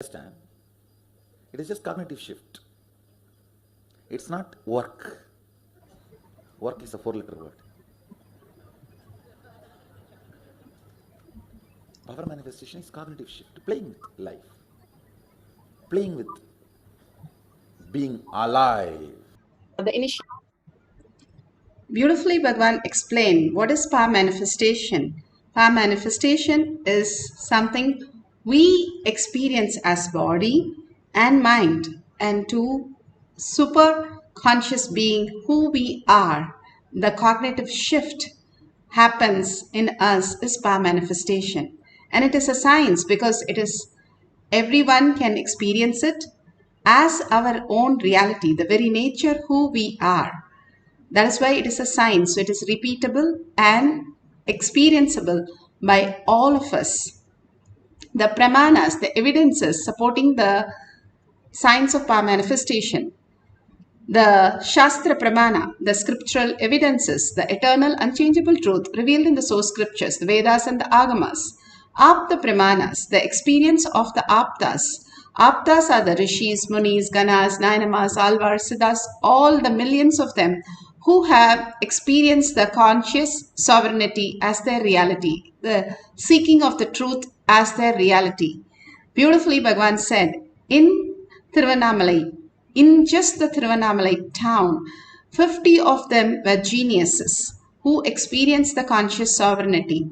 Understand? It is just cognitive shift. It's not work. Work is a 4-letter word. Power manifestation is cognitive shift, playing with life, playing with being alive. The initial. Beautifully, Bhagwan explained what is power manifestation. Power manifestation is something we experience as body and mind, and to super conscious being who we are. The cognitive shift happens in us is power manifestation, and it is a science because it is everyone can experience it as our own reality, the very nature who we are. That is why it is a science. So it is repeatable and experienceable by all of us. The pramanas, the evidences supporting the science of power manifestation, the Shastra Pramana, the scriptural evidences, the eternal unchangeable truth revealed in the source scriptures, the Vedas and the Agamas, Apta Pramanas, the experience of the Aptas. Aptas are the Rishis, Munis, Ganas, Nainamas, Alvars, Siddhas, all the millions of them who have experienced the conscious sovereignty as their reality, the seeking of the truth as their reality. Beautifully, Bhagavan said, in Tiruvannamalai, in just the Tiruvannamalai town, 50 of them were geniuses who experienced the conscious sovereignty.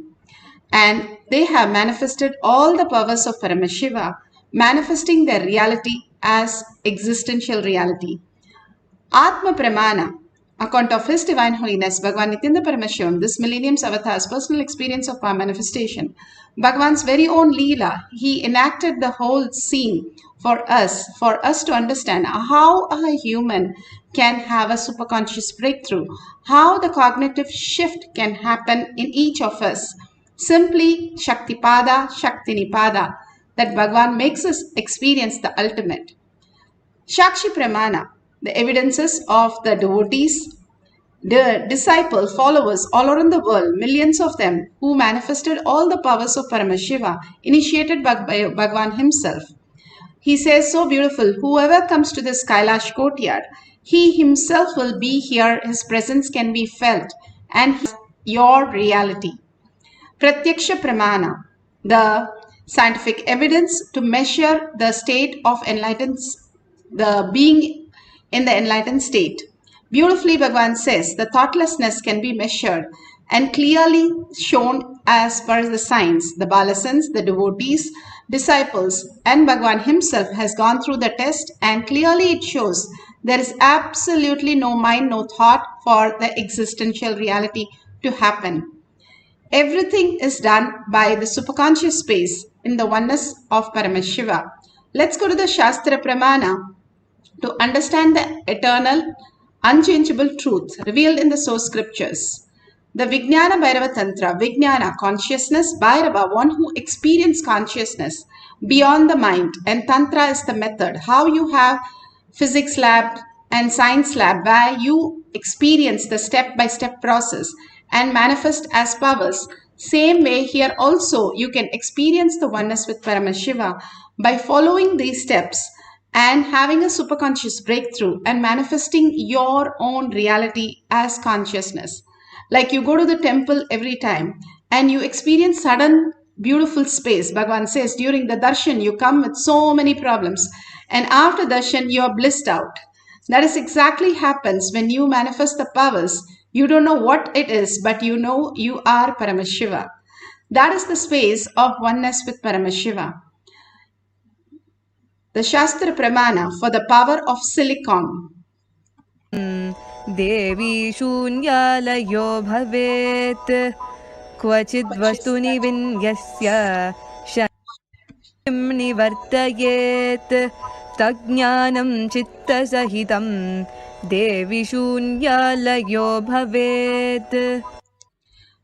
And they have manifested all the powers of Paramashiva, manifesting their reality as existential reality. Atma Pramana, account of His Divine Holiness, Bhagavan Nithyananda Paramashivam, this millennium's avatar's personal experience of power manifestation. Bhagavan's very own Leela, he enacted the whole scene for us to understand how a human can have a superconscious breakthrough, how the cognitive shift can happen in each of us. Simply Shaktipada, Shaktinipada, that Bhagavan makes us experience the ultimate. Shakshi Pramana, the evidences of the devotees, the disciple followers all around the world, millions of them who manifested all the powers of Paramashiva, initiated by Bhagavan himself. He says so beautiful, whoever comes to this Kailash courtyard, he himself will be here, his presence can be felt, and he is your reality. Pratyaksha Pramana, the scientific evidence to measure the state of enlightened, the being in the enlightened state. Beautifully, Bhagavan says the thoughtlessness can be measured and clearly shown as per the science. The Balasans, the devotees, disciples, and Bhagavan himself has gone through the test, and clearly it shows there is absolutely no mind, no thought for the existential reality to happen. Everything is done by the superconscious space in the oneness of Paramashiva. Let's go to the Shastra Pramana to understand the eternal, unchangeable truth revealed in the source scriptures. The Vijnana Bhairava Tantra, Vijnana, consciousness, Bhairava, one who experiences consciousness beyond the mind, and Tantra is the method, how you have physics lab and science lab where you experience the step-by-step process and manifest as powers. Same way here also you can experience the oneness with Paramashiva by following these steps and having a superconscious breakthrough and manifesting your own reality as consciousness. Like you go to the temple every time and you experience sudden beautiful space. Bhagavan says during the darshan you come with so many problems, and after darshan you are blissed out. That is exactly happens when you manifest the powers. You don't know what it is, but you know you are Paramashiva. That is the space of oneness with Paramashiva. The Shastra Pramana for the power of silicon. देवी शून्यालयो भवेत् क्वचिद् वस्तुनि विन्यस्य शक्तिं निवर्तयेत् तज्ज्ञानं चित्तसहितं देवी शून्यालयो भवेत्.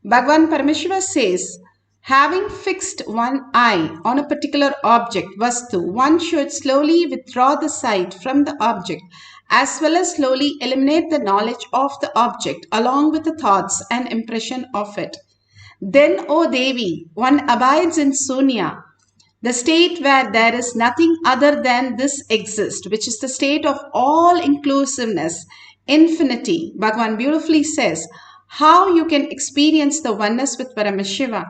Bhagavan Paramashiva says, having fixed one eye on a particular object, Vastu, one should slowly withdraw the sight from the object as well as slowly eliminate the knowledge of the object along with the thoughts and impression of it. Then, O Devi, one abides in Sunya, the state where there is nothing other than this exists, which is the state of all inclusiveness, infinity. Bhagavan beautifully says how you can experience the oneness with Paramashiva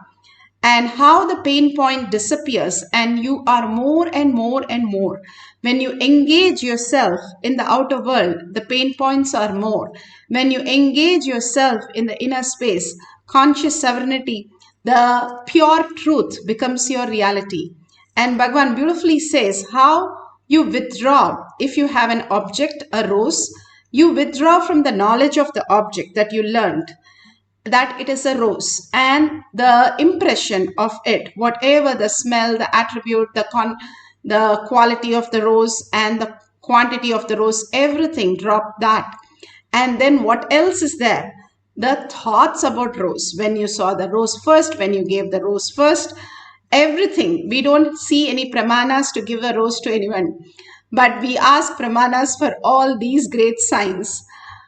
and how the pain point disappears and you are more and more and more. When you engage yourself in the outer world, the pain points are more. When you engage yourself in the inner space, conscious sovereignty, the pure truth becomes your reality. And Bhagavan beautifully says how you withdraw. If you have an object, a rose, you withdraw from the knowledge of the object that you learned, that it is a rose, and the impression of it, whatever the smell, the attribute, the quality of the rose and the quantity of the rose, everything, drop that. And then what else is there? The thoughts about rose. When you saw the rose first, when you gave the rose first, everything. We don't see any pramanas to give a rose to anyone, but we ask pramanas for all these great signs.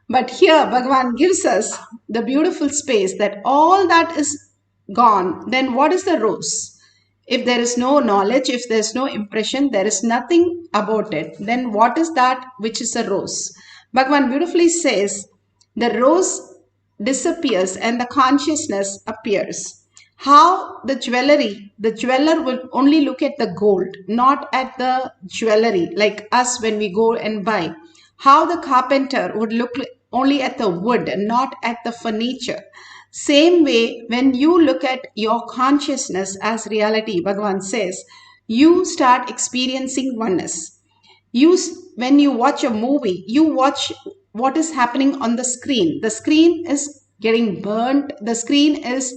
But here Bhagavan gives us the beautiful space that all that is gone. Then what is the rose? If there is no knowledge, if there is no impression, there is nothing about it, then what is that which is a rose? Bhagavan beautifully says the rose disappears and the consciousness appears. How the jeweler will only look at the gold, not at the jewelry, like us when we go and buy. How the carpenter would look only at the wood and not at the furniture. Same way, when you look at your consciousness as reality, Bhagavan says, you start experiencing oneness. When you watch a movie, you watch what is happening on the screen. The screen is getting burnt, the screen is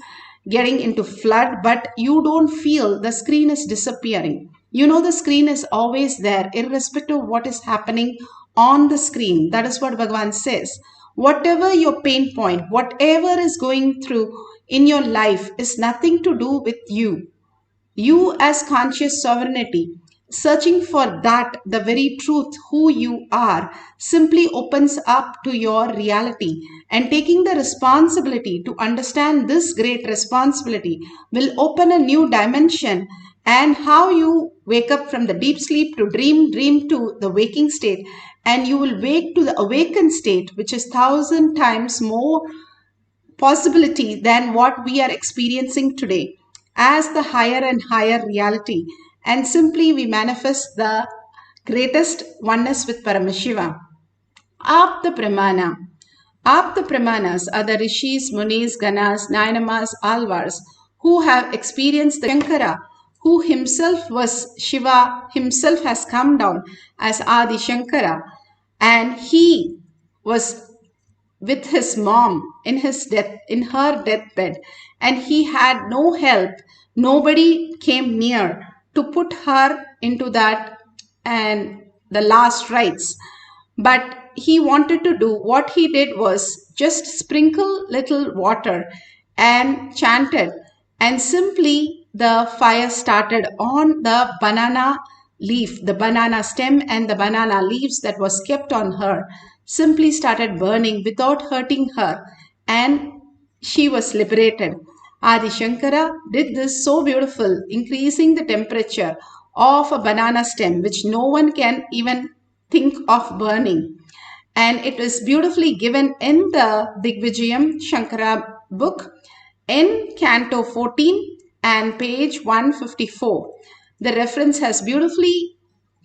getting into flood, but you don't feel the screen is disappearing. You know the screen is always there, irrespective of what is happening on the screen. That is what Bhagavan says. Whatever your pain point, whatever is going through in your life is nothing to do with you. You as conscious sovereignty, searching for that, the very truth, who you are, simply opens up to your reality. And taking the responsibility to understand this great responsibility will open a new dimension. And how you wake up from the deep sleep to dream to the waking state, and you will wake to the awakened state, which is 1,000 times more possibility than what we are experiencing today, as the higher and higher reality. And simply we manifest the greatest oneness with Paramashiva. Apta Pramana. Apta Pramanas are the rishis, munis, ganas, nayanamas, alvars who have experienced the Shankara, who himself was Shiva, himself has come down as Adi Shankara, and he was with his mom in her deathbed, and he had no help. Nobody came near to put her into that and the last rites. But he wanted to do, what he did was just sprinkle little water and chanted, and simply the fire started on the banana leaf, the banana stem and the banana leaves that was kept on her, simply started burning without hurting her, and she was liberated. Adi Shankara did this so beautiful, increasing the temperature of a banana stem, which no one can even think of burning. And it is beautifully given in the Digvijayam Shankara book in Canto 14 and page 154. The reference has beautifully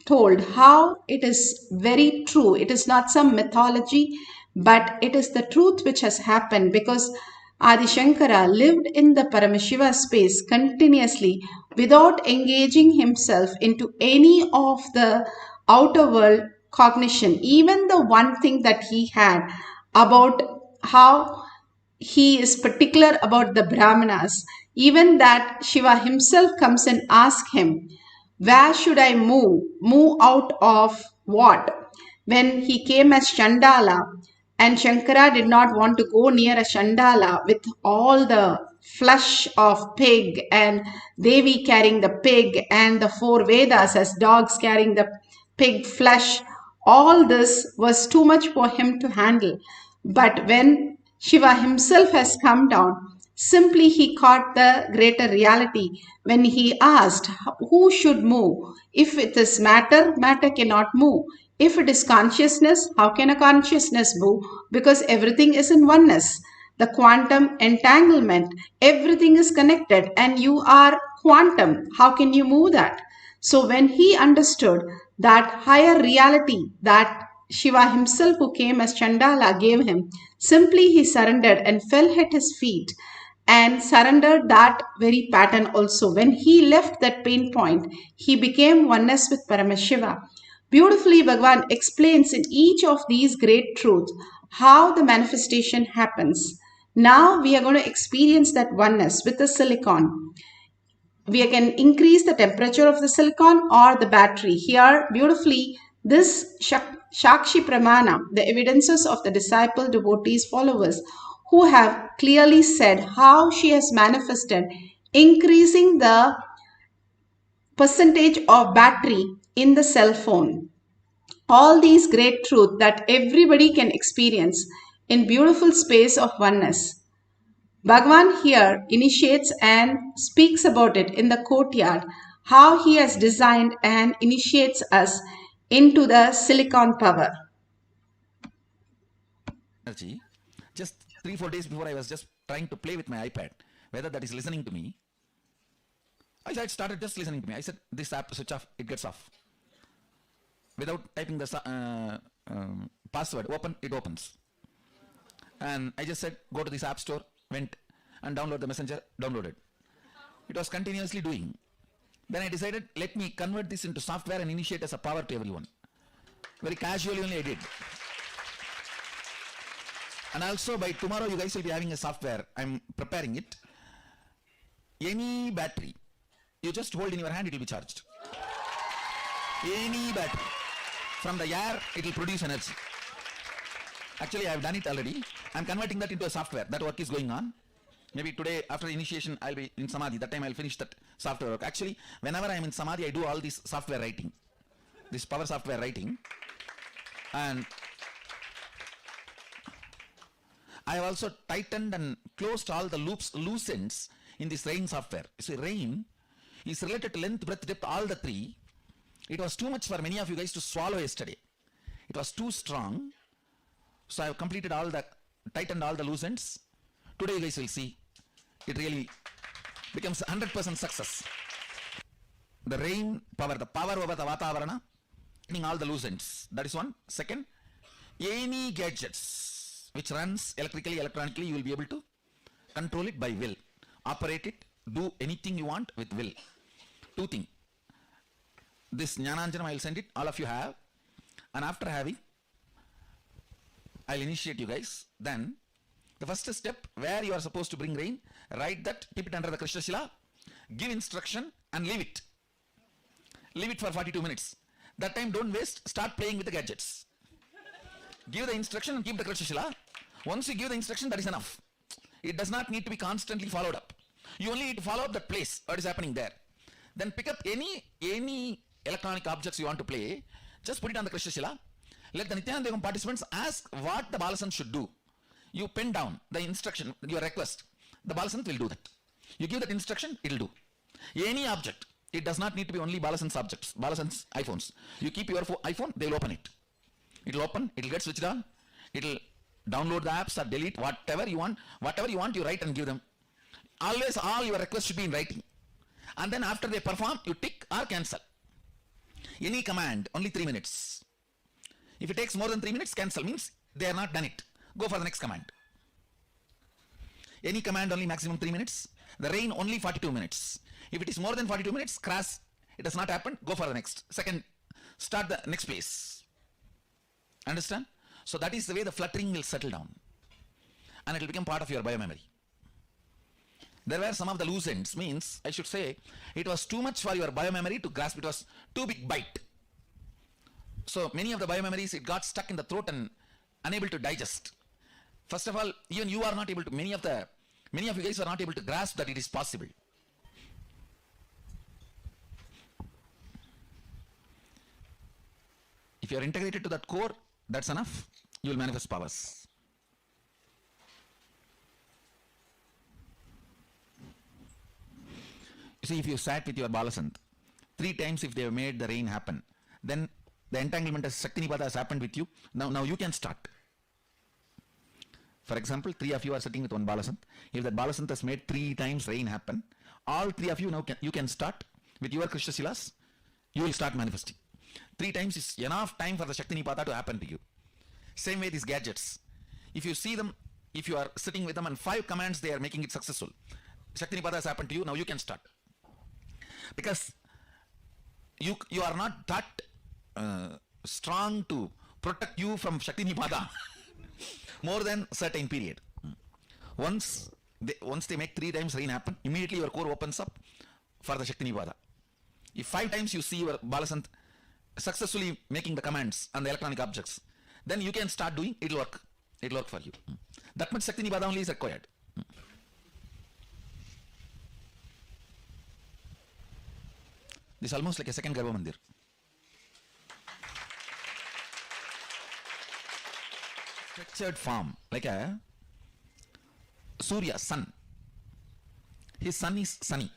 told how it is very true. It is not some mythology, but it is the truth which has happened, because Adi Shankara lived in the Paramashiva space continuously without engaging himself into any of the outer world cognition. Even the one thing that he had about how he is particular about the Brahmanas, even that Shiva himself comes and asks him, where should I move? Move out of what? When he came as Chandala, and Shankara did not want to go near a Chandala with all the flesh of pig and Devi carrying the pig and the 4 Vedas as dogs carrying the pig flesh. All this was too much for him to handle. But when Shiva himself has come down, Simply he caught the greater reality when he asked who should move. If it is matter, matter cannot move. If it is consciousness, how can a consciousness move? Because everything is in oneness. The quantum entanglement, everything is connected and you are quantum. How can you move that? So when he understood that higher reality that Shiva himself, who came as Chandala, gave him, simply he surrendered and fell at his feet and surrendered that very pattern also. When he left that pain point, he became oneness with Paramashiva. Beautifully, Bhagavan explains in each of these great truths how the manifestation happens. Now we are going to experience that oneness with the silicon. We can increase the temperature of the silicon or the battery. Here, beautifully, this Shakshi Pramana, the evidences of the disciple, devotees, followers, who have clearly said how she has manifested, increasing the percentage of battery in the cell phone. All these great truths that everybody can experience in beautiful space of oneness. Bhagavan here initiates and speaks about it in the courtyard, how he has designed and initiates us into the silicon power. Energy. Just 3-4 days before, I was just trying to play with my iPad, whether that is listening to me. I started just listening to me. I said, this app switch off, it gets off. Without typing the password, open, it opens. And I just said, go to this app store, went and download the messenger, downloaded. It was continuously doing. Then I decided, let me convert this into software and initiate as a power to everyone. Very casually only I did. And also by tomorrow you guys will be having a software. I'm preparing it. Any battery, you just hold in your hand, it will be charged. Any battery. From the air, it will produce energy. Actually, I have done it already. I'm converting that into a software. That work is going on. Maybe today, after initiation, I'll be in Samadhi. That time I'll finish that software work. Actually, whenever I'm in Samadhi, I do all this software writing. This power software writing. And I have also tightened and closed all the loops, loose ends in this rain software. See, rain is related to length, breadth, depth, all the three. It was too much for many of you guys to swallow yesterday. It was too strong. So I have completed all the, tightened all the loose ends. Today you guys will see. It really becomes 100% success. The rain power, the power over the Vatavarana, meaning all the loose ends. That is one. Second, any gadgets which runs electrically, electronically, you will be able to control it by will. Operate it, do anything you want with will. Two things. This Jnananjanam, I will send it, all of you have. And after having, I will initiate you guys. Then, the first step, where you are supposed to bring rain, write that, keep it under the Krishna Shila, give instruction and leave it. Leave it for 42 minutes. That time don't waste, start playing with the gadgets. Give the instruction and keep the Krishna Shila. Once you give the instruction, that is enough. It does not need to be constantly followed up. You only need to follow up that place, what is happening there. Then pick up any electronic objects you want to play, just put it on the Krishna Shila. Let the Nithyananda Paramashivam participants ask what the Balasan should do. You pen down the instruction, your request. The Balasant will do that. You give that instruction, it will do. Any object. It does not need to be only Balasan's objects, Balasan's iPhones. You keep your iPhone, they will open it. It will open, it will get switched on. It will download the apps or delete whatever you want. Whatever you want, you write and give them. Always all your requests should be in writing. And then after they perform, you tick or cancel. Any command, only 3 minutes. If it takes more than 3 minutes, cancel, means they are not done it. Go for the next command. Any command only maximum 3 minutes. The rain only 42 minutes. If it is more than 42 minutes, crash, it does not happen, go for the next. Second, start the next place. Understand? So that is the way the fluttering will settle down. And it will become part of your biomemory. There were some of the loose ends, means, I should say, it was too much for your biomemory to grasp, it was too big bite. So many of the biomemories, it got stuck in the throat and unable to digest. First of all, even you are not able to, many of you guys are not able to grasp that it is possible. If you are integrated to that core, that's enough. You will manifest powers. See, if you sat with your Balasant, 3 times if they have made the rain happen, then the entanglement as Shakti Nipada has happened with you. Now you can start. For example, 3 of you are sitting with one Balasant. If that Balasant has made 3 times rain happen, all 3 of you now you can start with your Krishna Silas. You will start manifesting. 3 times is enough time for the Shakti Nipada to happen to you. Same way these gadgets. If you see them, if you are sitting with them and 5 commands they are making it successful. Shakti Nipada has happened to you, now you can start. Because you are not that strong to protect you from Shakti Nipada more than certain period. Once they make 3 times rain happen, immediately your core opens up for the Shakti Nipada. If 5 times you see your Balasant successfully making the commands on the electronic objects, then you can start doing, it'll work. It'll work for you. That much Shakti Nipada only is required. This is almost like a second Garbha Mandir. Structured form, like a Surya, sun. His sun is sunny.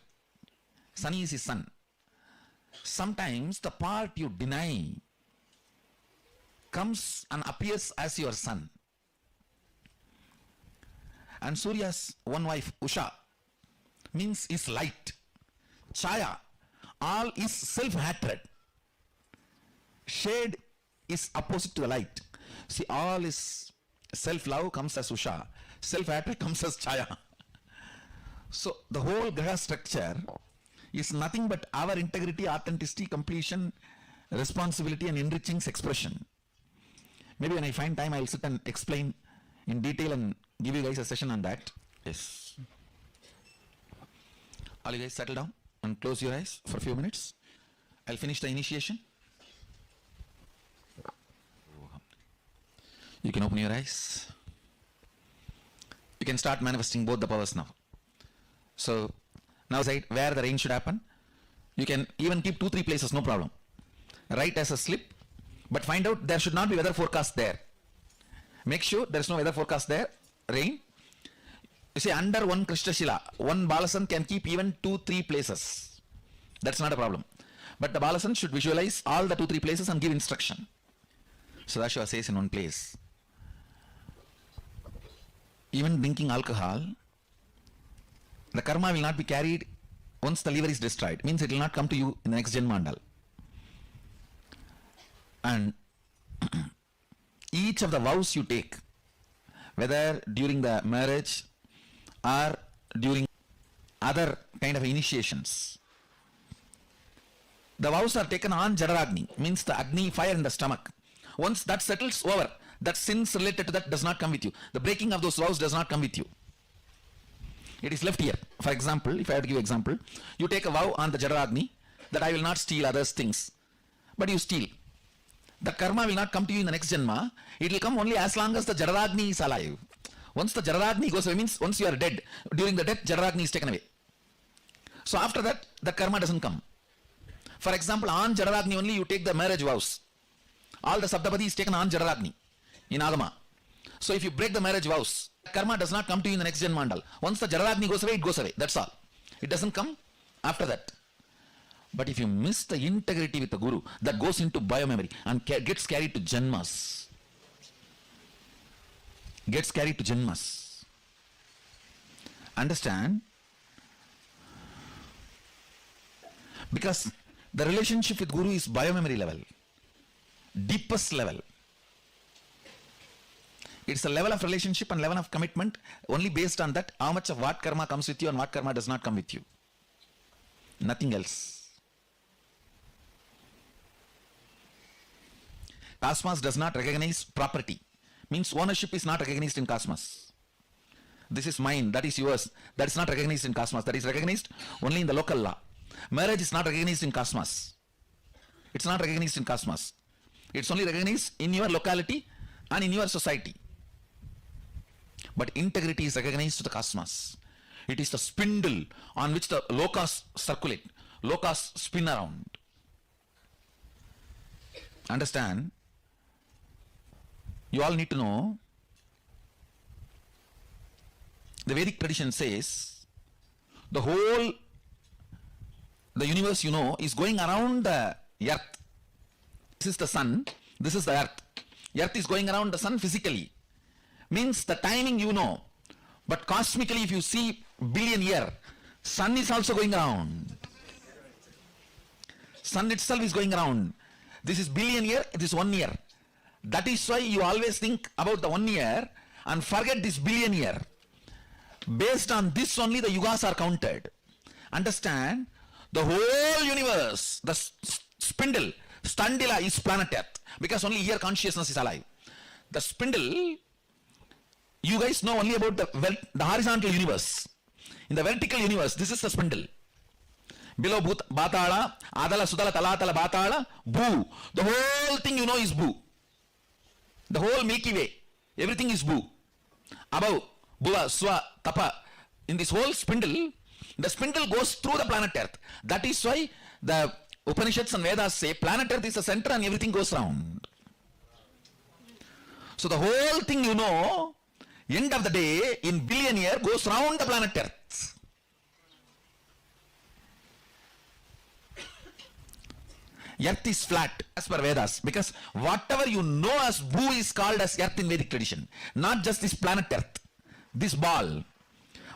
Sunny is his sun. Sometimes the part you deny comes and appears as your sun. And Surya's one wife, Usha, means is light. Chaya, all is self-hatred. Shade is opposite to the light. See, all is self-love comes as Usha. Self-hatred comes as Chaya. So the whole Graha structure is nothing but our integrity, authenticity, completion, responsibility and enriching expression. Maybe when I find time, I will sit and explain in detail and give you guys a session on that. Yes. All you guys settle down and close your eyes for a few minutes. I'll finish the initiation. You can open your eyes. You can start manifesting both the powers now. So, now decide where the rain should happen. You can even keep 2-3 places, no problem. Write as a slip, but find out there should not be weather forecast there. Make sure there is no weather forecast there. Rain. You see, under one Krishna Shila, one Balasan can keep even 2-3 places. That's not a problem. But the Balasan should visualize all the 2-3 places and give instruction. Sadashiva says in one place, even drinking alcohol, the karma will not be carried once the liver is destroyed. Means it will not come to you in the next Janmandal. And each of the vows you take, whether during the marriage or during other kind of initiations, the vows are taken on Jadaragni, means the Agni fire in the stomach. Once that settles, over. That sins related to that does not come with you. The breaking of those vows does not come with you. It is left here. For example, if I have to give example, you take a vow on the Jadaragni that I will not steal others' things, but you steal. The karma will not come to you in the next Janma. It will come only as long as the Jadaragni is alive. Once the Jadaragni goes away, means once you are dead, during the death, Jadaragni is taken away. So after that, the karma doesn't come. For example, on Jadaragni only you take the marriage vows. All the Saptapadi is taken on Jadaragni in Agama. So if you break the marriage vows, karma does not come to you in the next Janmandal. Once the Jadaragni goes away, it goes away. That's all. It doesn't come after that. But if you miss the integrity with the Guru, that goes into biomemory and gets carried to Janmas. Gets carried to Janmas. Understand? Because the relationship with Guru is biomemory level. Deepest level. It's a level of relationship and level of commitment only based on that, how much of what karma comes with you and what karma does not come with you. Nothing else. Cosmos does not recognize property. Means ownership is not recognized in Cosmos. This is mine, that is yours. That is not recognized in Cosmos. That is recognized only in the local law. Marriage is not recognized in Cosmos. It's not recognized in Cosmos. It's only recognized in your locality and in your society. But integrity is recognized to the Cosmos. It is the spindle on which the lokas circulate. Lokas spin around. Understand? You all need to know, the Vedic tradition says, the whole the universe, you know, is going around the earth. This is the sun, this is the earth. Earth is going around the sun physically. Means the timing you know. But cosmically, if you see billion year, sun is also going around. Sun itself is going around. This is billion year, it is 1 year. That is why you always think about the 1 year and forget this billion year. Based on this only the yugas are counted. Understand, the whole universe, the spindle, Standila is planet Earth, because only here consciousness is alive. The spindle, you guys know only about the horizontal universe. In the vertical universe, this is the spindle. Below Batala, Adala, Sudala, Talatala, Batala, Bhu. The whole thing you know is Bhu. The whole Milky Way, everything is Bhu. Above, Bhuva, Swa, Tapa. In this whole spindle, the spindle goes through the planet Earth. That is why the Upanishads and Vedas say planet Earth is the center and everything goes round. So the whole thing you know, end of the day, in billion year, goes round the planet Earth. Earth is flat as per Vedas, because whatever you know as Bhu is called as Earth in Vedic tradition. Not just this planet Earth, this ball.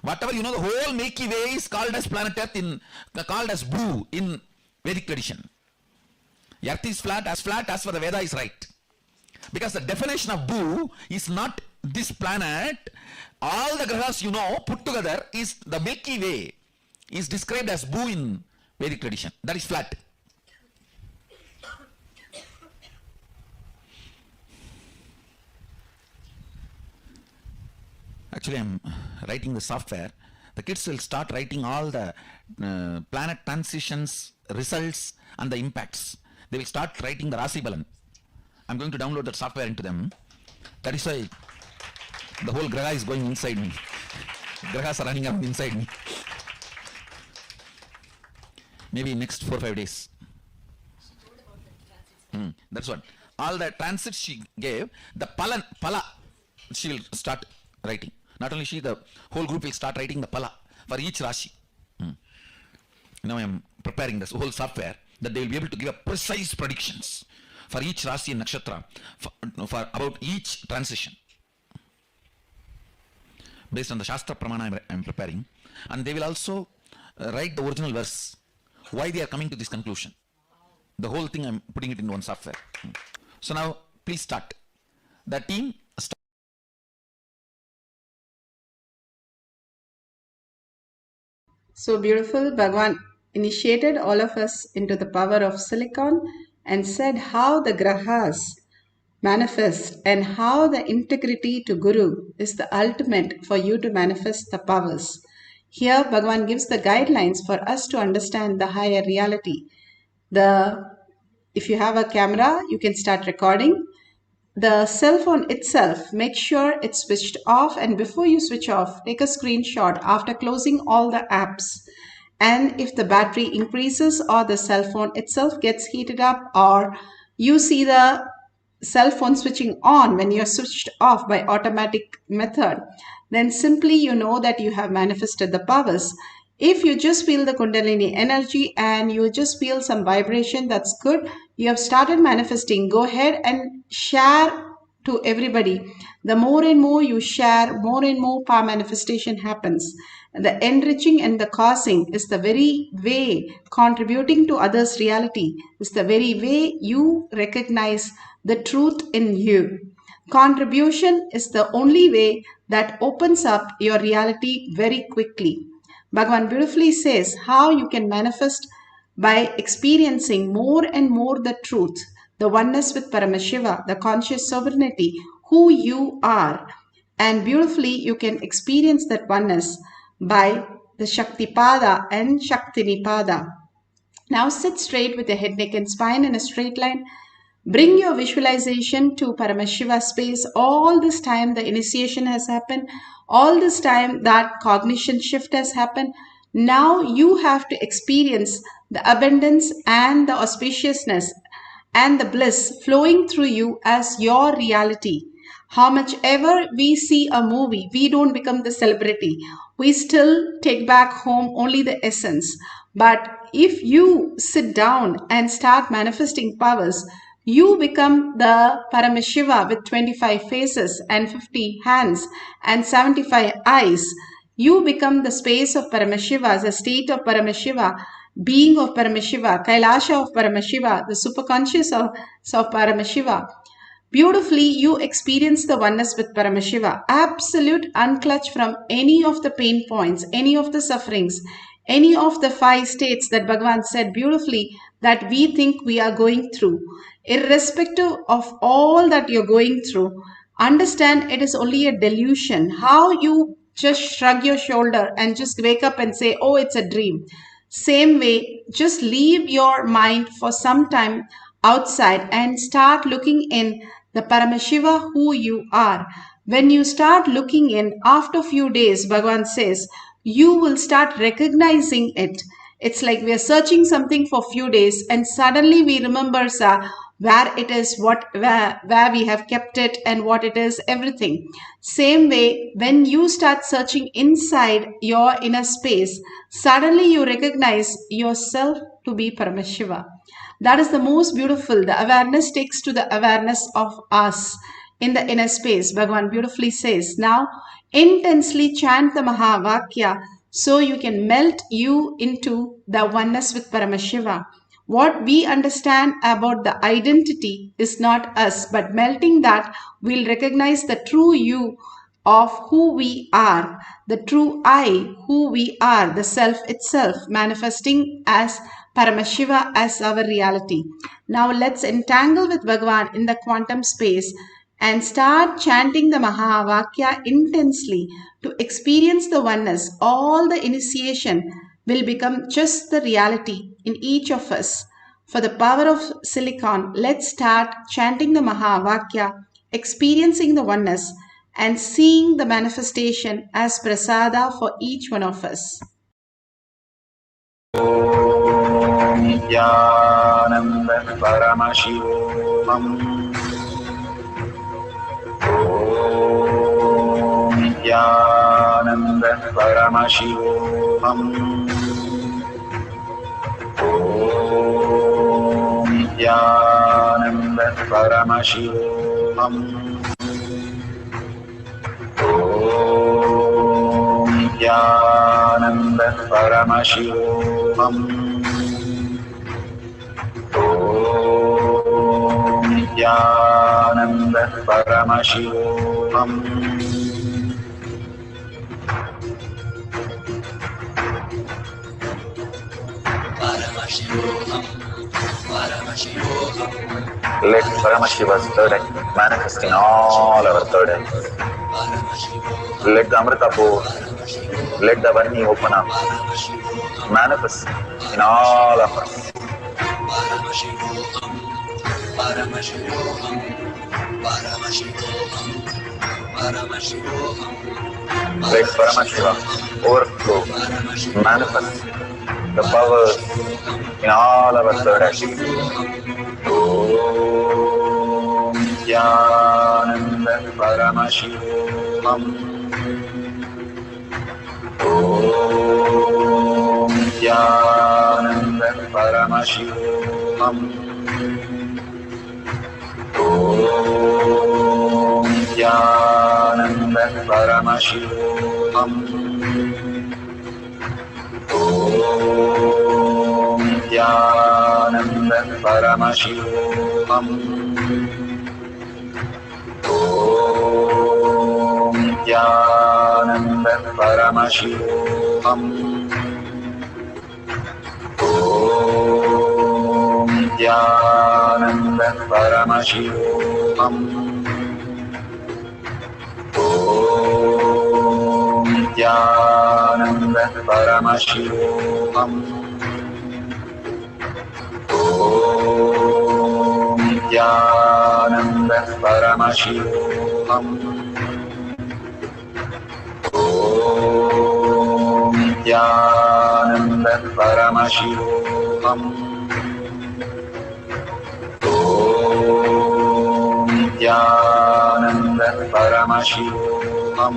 Whatever you know, the whole Milky Way is called as planet Earth, called as Bhu in Vedic tradition. Earth is flat as for the Veda is right. Because the definition of Bhu is not this planet. All the grahas you know put together is the Milky Way is described as Bhu in Vedic tradition. That is flat. Actually, I am writing the software. The kids will start writing all the planet transitions, results, and the impacts. They will start writing the Rasi Balan. I'm going to download that software into them. That is why the whole graha is going inside me. Grahas are running around inside me. Maybe next 4 or 5 days. That's what. All the transits she gave, the pala, she will start writing. Not only she, the whole group will start writing the pala for each Rashi. Now I am preparing this whole software that they will be able to give a precise predictions for each Rashi and Nakshatra for about each transition. Based on the Shastra Pramana I am preparing. And they will also write the original verse. Why they are coming to this conclusion. The whole thing I am putting it in one software. So now please start. The team start. So beautiful. Bhagavan initiated all of us into the power of silicon and said how the grahas manifest and how the integrity to Guru is the ultimate for you to manifest the powers. Here Bhagavan gives the guidelines for us to understand the higher reality. If you have a camera, you can start recording. The cell phone itself, make sure it's switched off, and before you switch off, take a screenshot after closing all the apps. And if the battery increases or the cell phone itself gets heated up, or you see the cell phone switching on when you're switched off by automatic method, then simply you know that you have manifested the powers. If you just feel the Kundalini energy and you just feel some vibration, that's good. You have started manifesting. Go ahead and share to everybody. The more and more you share, more and more power manifestation happens. The enriching and the causing is the very way contributing to others' reality, is the very way you recognize the truth in you. Contribution is the only way that opens up your reality very quickly. Bhagavan beautifully says how you can manifest by experiencing more and more the truth, the oneness with Paramashiva, the conscious sovereignty, who you are. And beautifully you can experience that oneness by the Shaktipada and Shaktinipada. Now sit straight with your head, neck and spine in a straight line. Bring your visualization to Paramashiva space. All this time the initiation has happened. All this time that cognition shift has happened. Now you have to experience the abundance and the auspiciousness and the bliss flowing through you as your reality. How much ever we see a movie, we don't become the celebrity. We still take back home only the essence. But if you sit down and start manifesting powers, you become the Paramashiva with 25 faces and 50 hands and 75 eyes. You become the space of Paramashiva, the state of Paramashiva, being of Paramashiva, Kailasha of Paramashiva, the superconscious of Paramashiva. Beautifully, you experience the oneness with Paramashiva, absolute unclutch from any of the pain points, any of the sufferings, any of the 5 states that Bhagavan said beautifully that we think we are going through. Irrespective of all that you're going through, understand it is only a delusion. How you just shrug your shoulder and just wake up and say, oh, it's a dream. Same way, just leave your mind for some time outside and start looking in the Paramashiva who you are. When you start looking in, after a few days, Bhagavan says, you will start recognizing it. It's like we are searching something for a few days and suddenly we remember where it is, where we have kept it and what it is, everything. Same way, when you start searching inside your inner space, suddenly you recognize yourself to be Paramashiva. That is the most beautiful. The awareness takes to the awareness of us in the inner space. Bhagavan beautifully says, now intensely chant the Mahavakya so you can melt you into the oneness with Paramashiva. What we understand about the identity is not us, but melting that, we'll recognize the true you of who we are, the true I, who we are, the self itself, manifesting as Paramashiva as our reality. Now let's entangle with Bhagavan in the quantum space and start chanting the Mahavakya intensely to experience the oneness. All the initiation will become just the reality in each of us. For the power of silicon, let's start chanting the Mahavakya, experiencing the oneness and seeing the manifestation as prasada for each one of us. Nithyananda Paramashivoham. Nithyananda Paramashivoham. Nithyananda Paramashivoham. Nithyananda Paramashivoham. Nithyananda Paramashivoham. Let Paramashiva's third eye manifest in all our third eyes. Let the Amrita pour, let the Varni open up, manifest in all of us. Let Paramashiva overflow, manifest the powers in all our third eyes. Om Nithyananda Paramashivoham. Om Nithyananda Paramashivoham. Om Nithyananda Paramashivoham. Om Nithyananda Paramashivoham. Om Nithyananda Paramashivoham. Om Nithyananda Paramashivoham. Om Nithyananda Paramashivoham. Om Nithyananda Paramashivoham. Om Nithyananda Paramashivoham. Om Nithyananda Paramashivoham.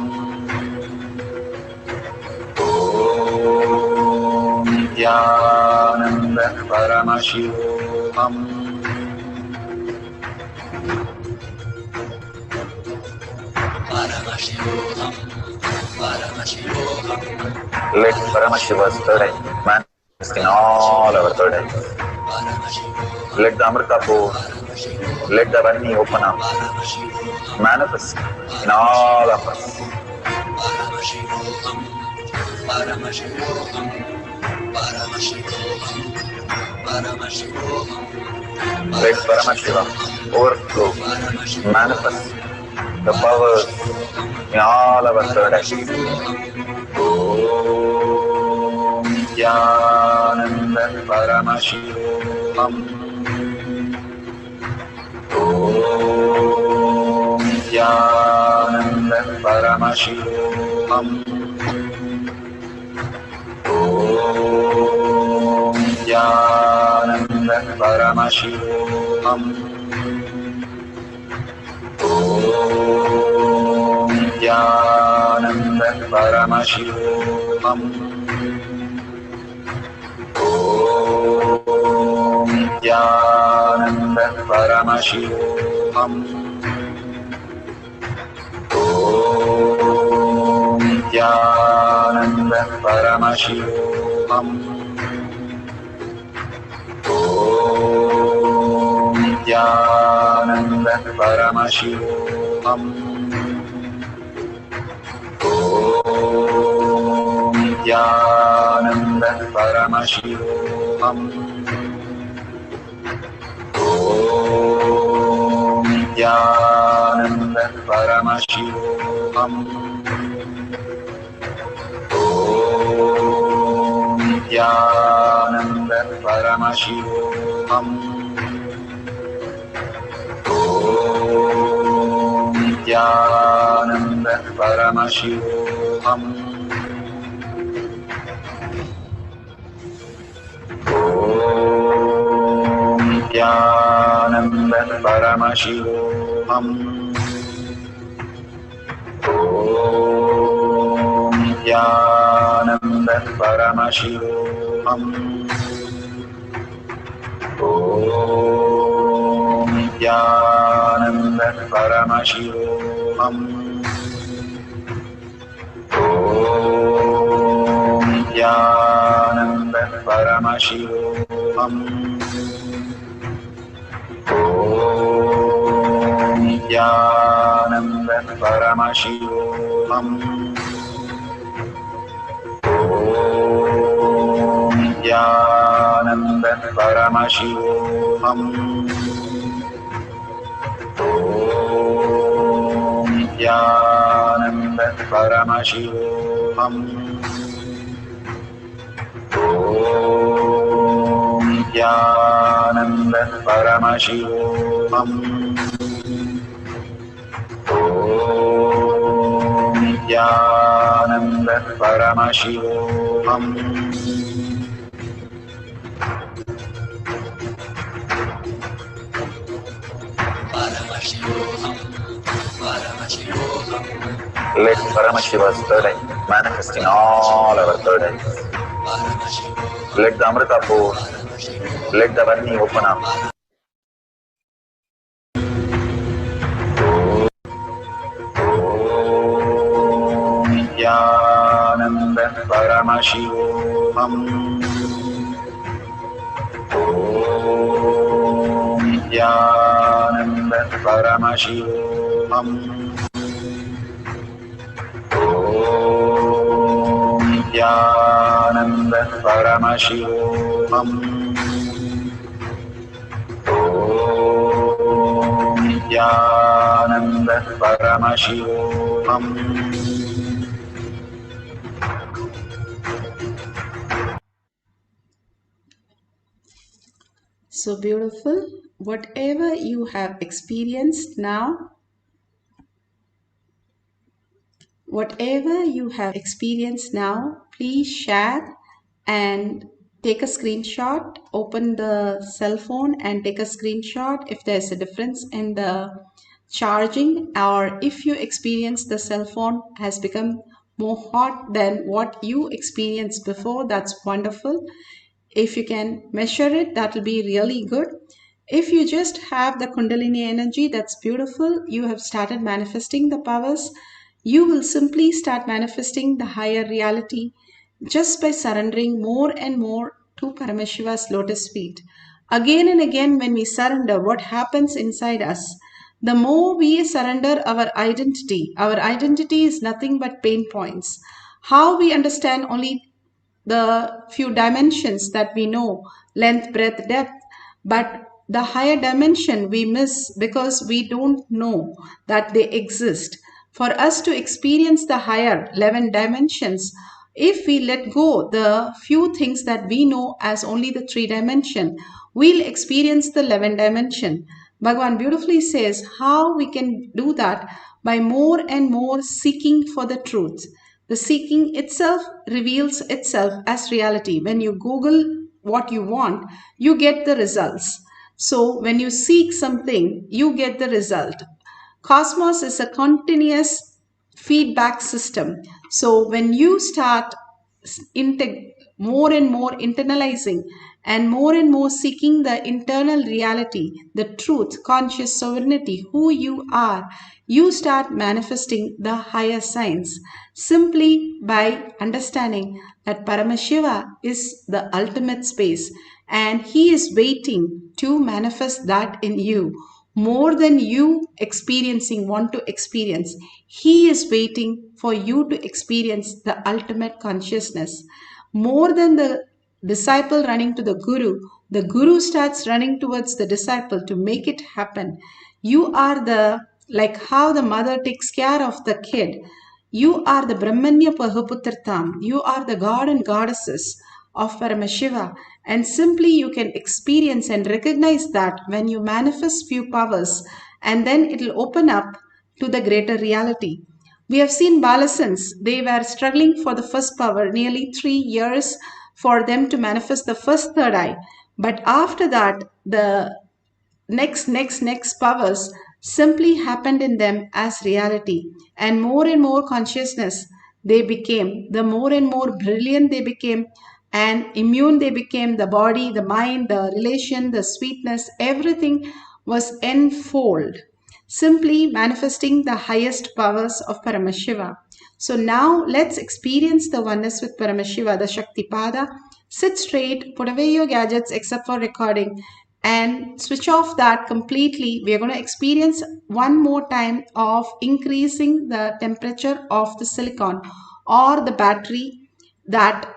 Om Nithyananda Paramashivoham. Let Paramashiva's third eye manifest in all our third eyes. Let the Amrita pour, let the Vani open up, manifest in all of us. Let Paramashiva overflow, manifest the powers in all our third eyes. Om Nithyananda Paramashivam. Om Nithyananda Paramashivam. Om Nithyananda Paramashivam. Om Nithyananda Paramashivoham. Om Nithyananda Paramashivoham. Om Nithyananda Paramashivoham. Om Nithyananda Paramashivoham. Om Nithyananda Paramashivoham. Om Nithyananda Paramashivoham. Om Nithyananda Paramashivoham. Om Nithyananda Paramashivoham. Om Nithyananda Paramashivoham. Om Nithyananda Paramashivoham. Om Nithyananda Paramashivoham. Om Nithyananda Paramashivoham. Om Nithyananda Paramashivoham. Om Nithyananda Paramashivoham. Om Nithyananda Paramashivoham. Om Nithyananda Paramashivoham. Om Nithyananda Paramashivoham. Let Paramashiva's third eye manifest in all our third eyes. Let the Amrita pour, let the Vani open up. Om Nithyananda Paramashivoham. Om Nithyananda Paramashivoham. Om Nithyananda Paramashivoham. Om Nithyananda Paramashivoham. So beautiful. Whatever you have experienced now, please share and take a screenshot. Open the cell phone and take a screenshot if there's a difference in the charging, or if you experience the cell phone has become more hot than what you experienced before, that's wonderful. If you can measure it, that will be really good. If you just have the Kundalini energy, that's beautiful. You have started manifesting the powers. You will simply start manifesting the higher reality just by surrendering more and more to Paramashiva's lotus feet. Again and again, when we surrender, what happens inside us? The more we surrender our identity is nothing but pain points. How we understand only the few dimensions that we know, length, breadth, depth, but the higher dimension we miss because we don't know that they exist. For us to experience the higher 11 dimensions, if we let go the few things that we know as only the 3 dimension, we'll experience the 11 dimension. Bhagavan beautifully says how we can do that by more and more seeking for the truth. The seeking itself reveals itself as reality. When you Google what you want, you get the results. So when you seek something, you get the result. Cosmos is a continuous feedback system. So when you start more and more internalizing and more seeking the internal reality, the truth, conscious sovereignty, who you are, you start manifesting the higher signs simply by understanding that Paramashiva is the ultimate space and he is waiting to manifest that in you. More than you want to experience, he is waiting for you to experience the ultimate consciousness. More than the disciple running to the guru starts running towards the disciple to make it happen. You are like how the mother takes care of the kid. You are the Brahmanya Pahuputratam. You are the god and goddesses of Paramashiva, and simply you can experience and recognize that when you manifest few powers, and then it will open up to the greater reality. We have seen Balasans, they were struggling for the first power nearly 3 years for them to manifest the first third eye. But after that, the next powers simply happened in them as reality, and more consciousness they became, the more and more brilliant they became and immune they became. The body, the mind, the relation, the sweetness, everything was enfold, simply manifesting the highest powers of Paramashiva. So now let's experience the oneness with Paramashiva, the Shaktipada. Sit straight, put away your gadgets except for recording, and switch off that completely. We are going to experience one more time of increasing the temperature of the silicon or the battery. That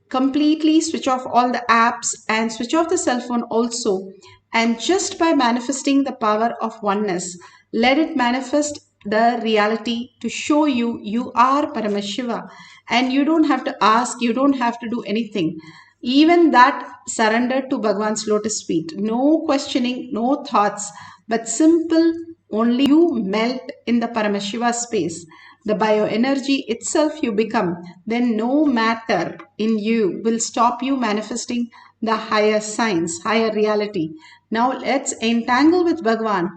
completely switch off all the apps and switch off the cell phone also, and just by manifesting the power of oneness, let it manifest the reality to show you you are Paramashiva, and you don't have to ask, you don't have to do anything. Even that surrender to Bhagwan's lotus feet, no questioning, no thoughts, but simple, only you melt in the Paramashiva space, the bioenergy itself you become, then no matter in you will stop you manifesting the higher science, higher reality. Now let's entangle with Bhagwan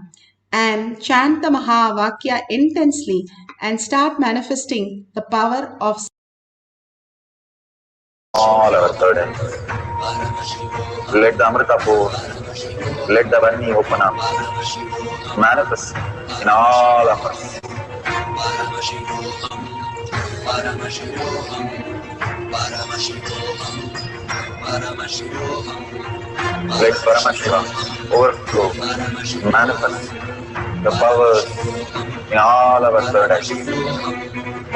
and chant the Mahavakya intensely and start manifesting the power of all our burdens. Let the Amrita pour, let the Varni open up, manifest in all of us. Paramashivoham, Paramashivoham, Paramashivoham, Paramashivoham. Let Paramashiva overflow, manifest the powers in all our third eye.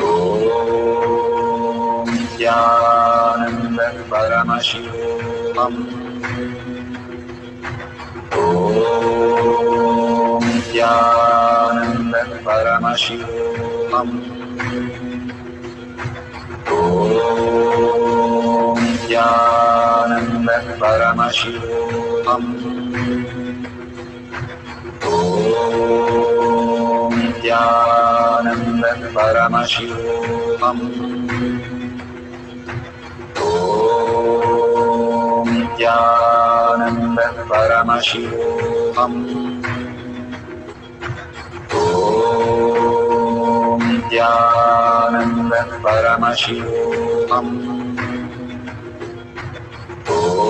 Om Nithyananda Paramashivoham. Om Nithyananda Paramashivoham. Om Nithyananda Paramashivoham. Om Nithyananda Paramashivoham. Om Nithyananda Paramashivoham. Om Nithyananda Paramashivoham. Om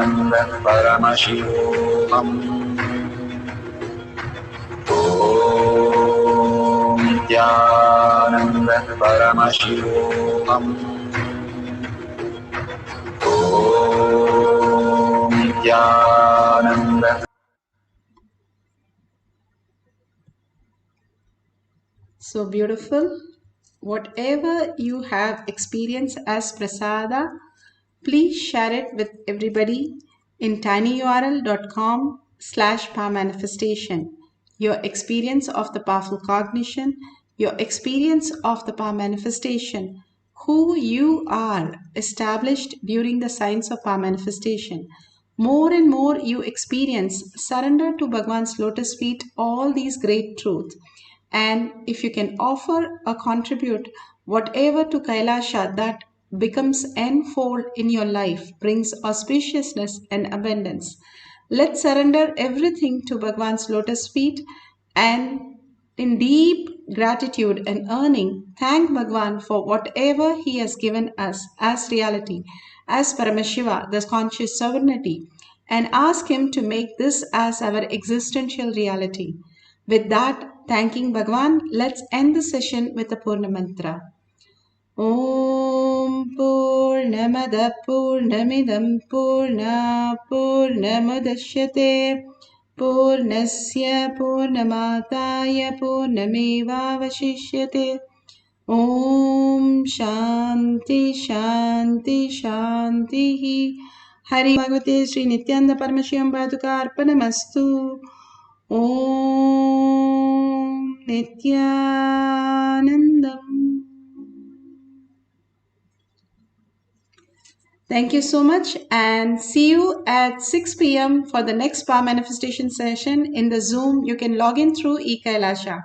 Paramashivoham. Om Nithyananda Paramashivoham. Om Nithyananda. So beautiful. Whatever you have experienced as prasada, please share it with everybody in tinyurl.com/powermanifestation. Your experience of the powerful cognition, your experience of the power manifestation, who you are established during the science of power manifestation. More and more you experience, surrender to Bhagwan's lotus feet all these great truths. And if you can offer or contribute whatever to Kailasha that becomes n-fold in your life, brings auspiciousness and abundance. Let's surrender everything to Bhagwan's lotus feet and in deep gratitude and earning, thank Bhagwan for whatever he has given us as reality, as Paramashiva, the conscious sovereignty, and ask him to make this as our existential reality. With that, thanking Bhagwan, let's end the session with the Purna Mantra. Om Purnamada Purnamidam Purna Purnamudashyate Purnasya Purnamataya Purnamevavashishyate. Om Shanti Shanti Shanti. Hari Bhagavate Sri Nithyananda Paramashivam Paduka Arpanamastu. Om Nithyanandam. Thank you so much and see you at 6 p.m. for the next power manifestation session in the Zoom. You can log in through eKailasha.